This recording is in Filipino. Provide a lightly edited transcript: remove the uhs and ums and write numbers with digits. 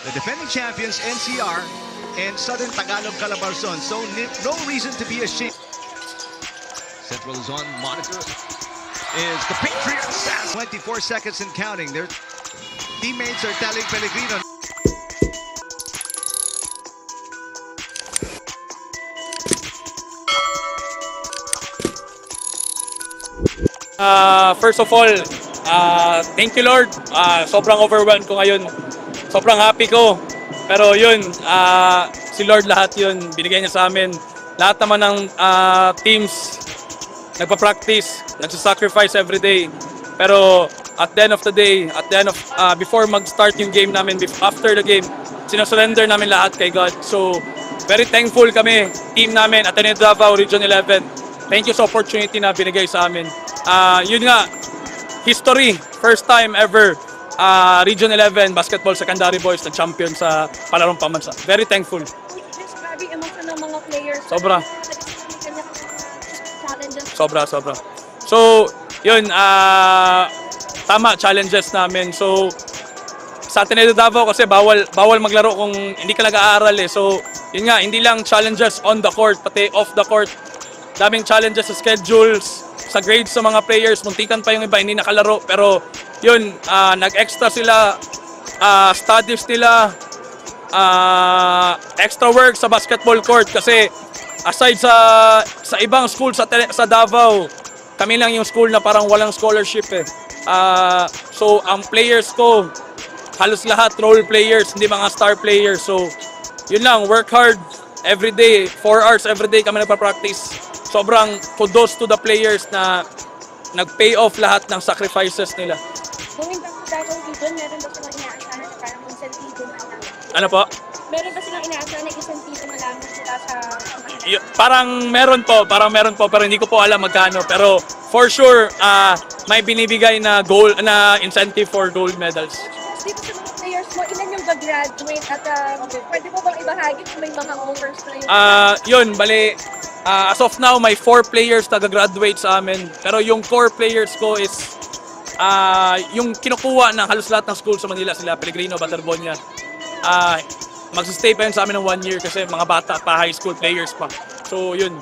the defending champions NCR and Southern Tagalog Calabarzon. So no reason to be ashamed. Central Luzon moniker is the Patriots. 24 seconds and counting. Their teammates are telling Pellegrino. First of all, thank you Lord. Sobrang overwhelmed ko ngayon. Sobrang happy ko. Pero yun, si Lord lahat yun binigay niya sa amin. Lahat naman ng teams nagpa-practice, nagsa-sacrifice every day. Pero at the end of the day, before mag-start yung game namin, after the game, sinasurrender namin lahat kay God. So, very thankful kami, team namin, Ateneo Davao, Region 11. Thank you sa opportunity na binigay sa amin. Yun nga, history, first time ever, Region 11 Basketball Secondary Boys na champion sa palarong pambansa. Very thankful. Grabe emotion ng mga players. Sobra. Sobra. So, yun, tama, challenges namin. So, sa Ateneo Davao kasi bawal maglaro kung hindi ka nag-aaral eh. So, yun nga, hindi lang challenges on the court, pati off the court. Daming challenges sa schedules, sa grades sa mga players. Muntikan pa yung iba, hindi nakalaro. Pero, yun, nag-extra sila, studies nila, extra work sa basketball court kasi aside sa ibang school sa Davao, kami lang yung school na parang walang scholarship eh. So ang players ko, halos lahat role players, hindi mga star players. So yun lang, work hard every day, 4 hours every day kami nagpa-practice. Sobrang kudos to the players na nag-pay off lahat ng sacrifices nila. Kung yung Davao Region, meron ba silang inaasahan na parang insentibo na lang? Ano po? Meron ba silang inaasahan na insentibo na lang sila sa... Parang meron po pero hindi ko po alam magkano, pero for sure may binibigay na goal na incentive for gold medals. Dito sa mga players mo, ilan yung gagraduate at pwede mo bang ibahagi kung may mga offers na yun? Yun, bali as of now may 4 players na gagraduate sa amin, pero yung core players ko is yung kinukuha ng halos lahat ng school sa Manila, sila Pellegrino, Baterbonia. Magsistay pa yun sa amin ng 1 year kasi mga bata pa, high school players pa. So yun,